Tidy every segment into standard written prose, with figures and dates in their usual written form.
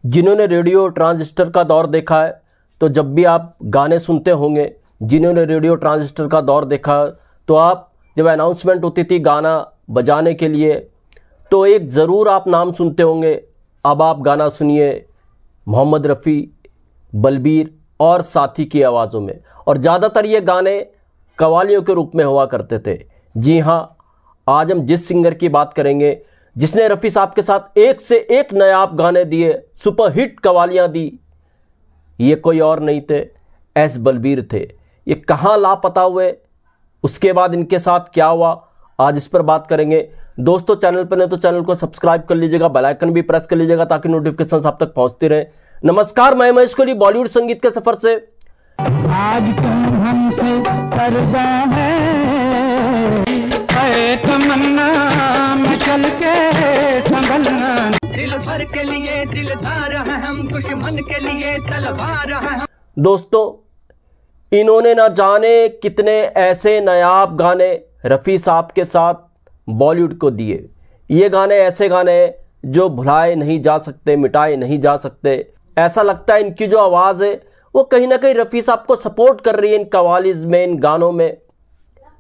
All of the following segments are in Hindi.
जिन्होंने रेडियो ट्रांजिस्टर का दौर देखा है, तो जब भी आप गाने सुनते होंगे, जिन्होंने रेडियो ट्रांजिस्टर का दौर देखा, तो आप जब अनाउंसमेंट होती थी गाना बजाने के लिए, तो एक ज़रूर आप नाम सुनते होंगे। अब आप गाना सुनिए मोहम्मद रफ़ी, बलबीर और साथी की आवाज़ों में, और ज़्यादातर ये गाने कव्वालियों के रूप में हुआ करते थे। जी हाँ, आज हम जिस सिंगर की बात करेंगे जिसने रफ़ी साहब के साथ एक से एक नायाब गाने दिए, सुपरहिट कव्वालियाँ दी, ये कोई और नहीं थे, एस बलबीर थे। ये कहाँ लापता हुए, उसके बाद इनके साथ क्या हुआ, आज इस पर बात करेंगे। दोस्तों, चैनल पर नहीं तो चैनल को सब्सक्राइब कर लीजिएगा, बेल आइकन भी प्रेस कर लीजिएगा ताकि नोटिफिकेशन आप तक पहुंचती रहे। नमस्कार, मैं महेश कोहली बॉलीवुड संगीत के सफर से। आज तुम हमसे पर्दा है तमन्ना में चल के संभलना, दिल भर के लिए दिलदार हैं हम, दुश्मन के लिए तलवार हैं हम। दोस्तों, इन्होंने ना जाने कितने ऐसे नायाब गाने रफ़ी साहब के साथ बॉलीवुड को दिए। ये गाने ऐसे गाने हैं जो भुलाए नहीं जा सकते, मिटाए नहीं जा सकते। ऐसा लगता है इनकी जो आवाज़ है वो कहीं ना कहीं रफ़ी साहब को सपोर्ट कर रही है इन कव्वालीज़ में, इन गानों में।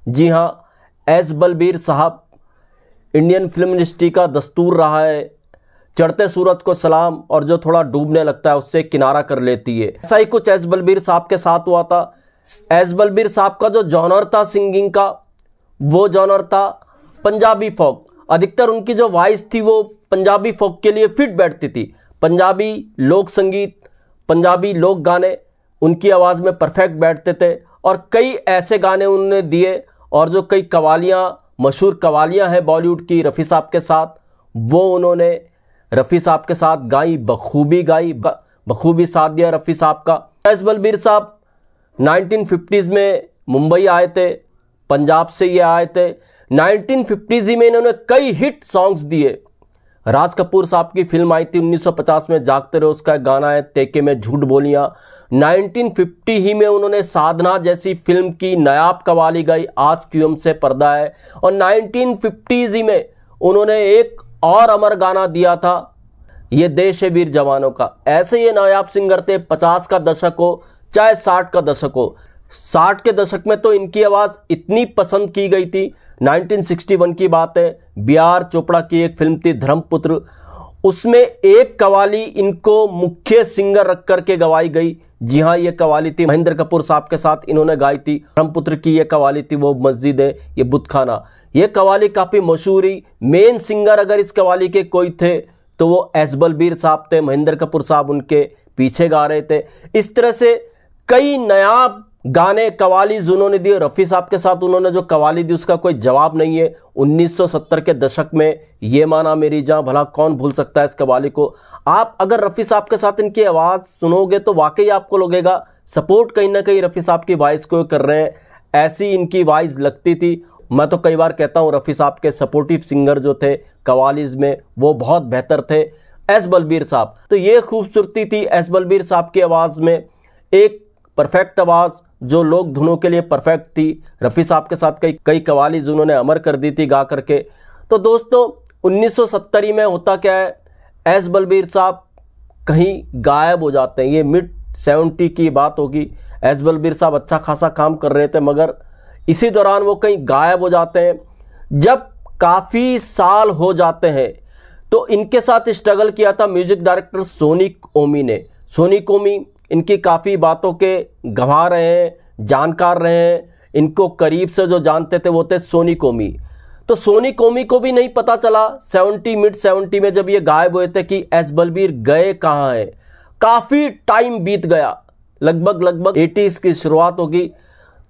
जी हाँ, एस बलबीर साहब इंडियन फिल्म इंडस्ट्री का दस्तूर रहा है, चढ़ते सूरज को सलाम और जो थोड़ा डूबने लगता है उससे किनारा कर लेती है। ऐसा ही कुछ एस बलबीर साहब के साथ हुआ था। एस बलबीर साहब का जो जॉनर था सिंगिंग का, वो जॉनर था पंजाबी फोक। अधिकतर उनकी जो वॉइस थी वो पंजाबी फोक के लिए फिट बैठती थी। पंजाबी लोक संगीत, पंजाबी लोक गाने उनकी आवाज़ में परफेक्ट बैठते थे, और कई ऐसे गाने उन्होंने दिए, और जो कई कव्वालियाँ, मशहूर कव्वालियाँ हैं बॉलीवुड की रफ़ी साहब के साथ, वो उन्होंने रफ़ी साहब के साथ गाई, बखूबी साथ दिया रफ़ी साहब का। एस बलबीर साहब 1950s में मुंबई आए थे, पंजाब से ये आए थे। 1950s ही में इन्होंने कई हिट सॉन्ग्स दिए। राज कपूर साहब की फिल्म आई थी 1950 में, जागते रहो, उसका एक गाना है तेके में झूठ बोलियां। 1950 ही में उन्होंने साधना जैसी फिल्म की नायाब कव्वाली गाई, आज क्यों हमसे पर्दा है। और 1950s ही में उन्होंने एक और अमर गाना दिया था, ये देश है वीर जवानों का। ऐसे ये नायाब सिंगर थे। 50 का दशक हो चाहे 60 का दशक हो, 60 के दशक में तो इनकी आवाज़ इतनी पसंद की गई थी। 1961 की बात है, बी आर चोपड़ा की एक फिल्म थी धर्मपुत्र, उसमें एक कव्वाली इनको मुख्य सिंगर रख करके गवाई गई। जी हाँ, ये कव्वाली थी महेंद्र कपूर साहब के साथ इन्होंने गाई थी। धर्मपुत्र की ये कव्वाली थी, वो मस्जिद है ये बुतखाना। ये कव्वाली काफ़ी मशहूर ही। मेन सिंगर अगर इस कव्वाली के कोई थे तो वो एस बलबीर साहब थे, महेंद्र कपूर साहब उनके पीछे गा रहे थे। इस तरह से कई नायाब गाने कव्वालीज उन्होंने दिए। रफ़ी साहब के साथ उन्होंने जो कव्वाली दी उसका कोई जवाब नहीं है। 1970 के दशक में ये माना मेरी जान, भला कौन भूल सकता है इस कव्वाली को। आप अगर रफ़ी साहब के साथ इनकी आवाज़ सुनोगे तो वाकई आपको लगेगा सपोर्ट कहीं ना कहीं रफ़ी साहब की वॉइस को कर रहे हैं, ऐसी इनकी वॉइस लगती थी। मैं तो कई बार कहता हूँ रफ़ी साहब के सपोर्टिव सिंगर जो थे कव्वालीज में वो बहुत बेहतर थे। एस बलबीर साहब, तो ये खूबसूरती थी एस बलबीर साहब की आवाज़ में, एक परफेक्ट आवाज़ जो लोक धुनों के लिए परफेक्ट थी। रफ़ी साहब के साथ कई कव्वालीज उन्होंने अमर कर दी थी गा करके। तो दोस्तों, 1970 में होता क्या है, एस बलबीर साहब कहीं गायब हो जाते हैं। ये मिड 70 की बात होगी। एस बलबीर साहब अच्छा खासा काम कर रहे थे, मगर इसी दौरान वो कहीं गायब हो जाते हैं। जब काफ़ी साल हो जाते हैं तो इनके साथ स्ट्रगल किया था म्यूजिक डायरेक्टर सोनी ओमी ने। सोनी ओमी इनकी काफ़ी बातों के गवाह रहे हैं, जानकार रहे हैं। इनको करीब से जो जानते थे वो थे सोनी ओमी। तो सोनी ओमी को भी नहीं पता चला मिड 70 में जब ये गायब हुए थे कि एस बलबीर गए कहाँ हैं। काफ़ी टाइम बीत गया, लगभग 80s की शुरुआत होगी।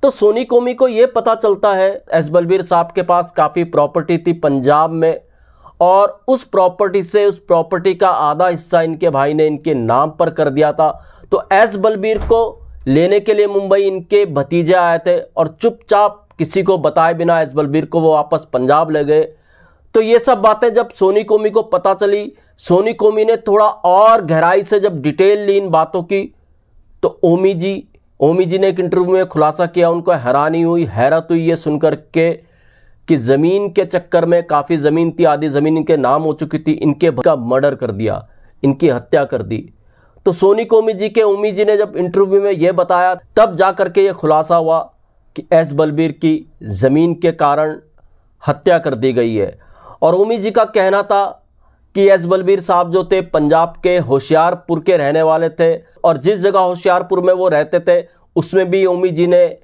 तो सोनी ओमी को ये पता चलता है एस बलबीर साहब के पास काफ़ी प्रॉपर्टी थी पंजाब में, और उस प्रॉपर्टी का आधा हिस्सा इनके भाई ने इनके नाम पर कर दिया था। तो एस बलबीर को लेने के लिए मुंबई इनके भतीजे आए थे, और चुपचाप किसी को बताए बिना एस बलबीर को वो वापस पंजाब ले गए। तो ये सब बातें जब सोनी ओमी को पता चली, सोनी ओमी ने थोड़ा और गहराई से जब डिटेल ली इन बातों की, तो ओमी जी ने एक इंटरव्यू में खुलासा किया। उनको हैरानी हुई, हैरत हुई ये सुनकर के कि ज़मीन के चक्कर में, काफ़ी ज़मीन थी, आधी ज़मीन इनके नाम हो चुकी थी, इनके का मर्डर कर दिया। इनकी हत्या कर दी। तो सोनी कोमी जी के ओमी जी ने जब इंटरव्यू में ये बताया, तब जा करके ये खुलासा हुआ कि एस बलबीर की ज़मीन के कारण हत्या कर दी गई है। और ओमी जी का कहना था कि एस बलबीर साहब जो थे पंजाब के होशियारपुर के रहने वाले थे, और जिस जगह होशियारपुर में वो रहते थे उसमें भी ओमी जी ने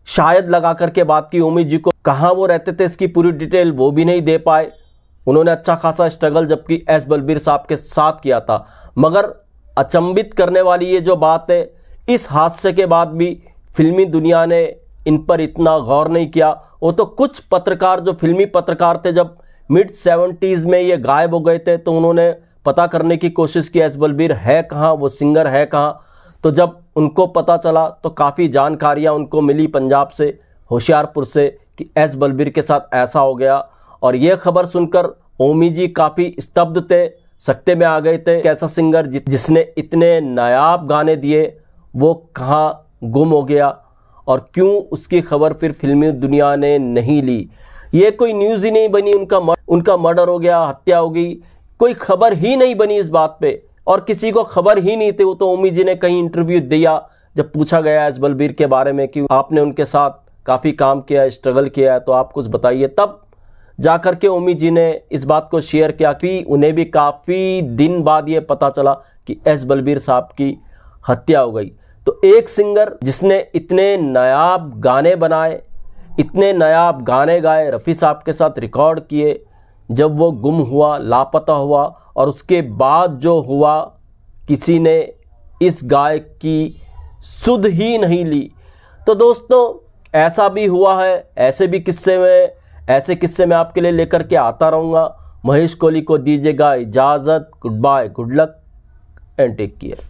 शायद लगा करके बात की। ओमी जी को कहाँ वो रहते थे इसकी पूरी डिटेल वो भी नहीं दे पाए। उन्होंने अच्छा खासा स्ट्रगल जबकि एस बलबीर साहब के साथ किया था। मगर अचंभित करने वाली ये जो बात है, इस हादसे के बाद भी फिल्मी दुनिया ने इन पर इतना गौर नहीं किया। वो तो कुछ पत्रकार, जो फिल्मी पत्रकार थे, जब मिड 70s में ये गायब हो गए थे तो उन्होंने पता करने की कोशिश की एस बलबीर है कहाँ, वो सिंगर है कहाँ। तो जब उनको पता चला तो काफ़ी जानकारियाँ उनको मिली पंजाब से, होशियारपुर से, कि एस बलबीर के साथ ऐसा हो गया। और ये खबर सुनकर ओमी जी काफ़ी स्तब्ध थे, सकते में आ गए थे। कैसा सिंगर जिसने इतने नायाब गाने दिए वो कहाँ गुम हो गया, और क्यों उसकी खबर फिर फिल्मी दुनिया ने नहीं ली। ये कोई न्यूज़ ही नहीं बनी, उनका मर्डर हो गया, हत्या हो गई, कोई खबर ही नहीं बनी इस बात पे, और किसी को खबर ही नहीं थी। वो तो ओमी जी ने कहीं इंटरव्यू दिया, जब पूछा गया एस बलबीर के बारे में कि आपने उनके साथ काफ़ी काम किया, स्ट्रगल किया है, तो आप कुछ बताइए, तब जाकर के ओमी जी ने इस बात को शेयर किया कि उन्हें भी काफ़ी दिन बाद ये पता चला कि एस बलबीर साहब की हत्या हो गई। तो एक सिंगर जिसने इतने नायाब गाने बनाए, इतने नायाब गाने गाए, रफ़ी साहब के साथ रिकॉर्ड किए, जब वो गुम हुआ, लापता हुआ, और उसके बाद जो हुआ किसी ने इस गायक की सुध ही नहीं ली। तो दोस्तों ऐसा भी हुआ है, ऐसे किस्से में आपके लिए लेकर के आता रहूँगा। महेश कोहली को दीजिएगा इजाज़त। Goodbye, good luck and take care.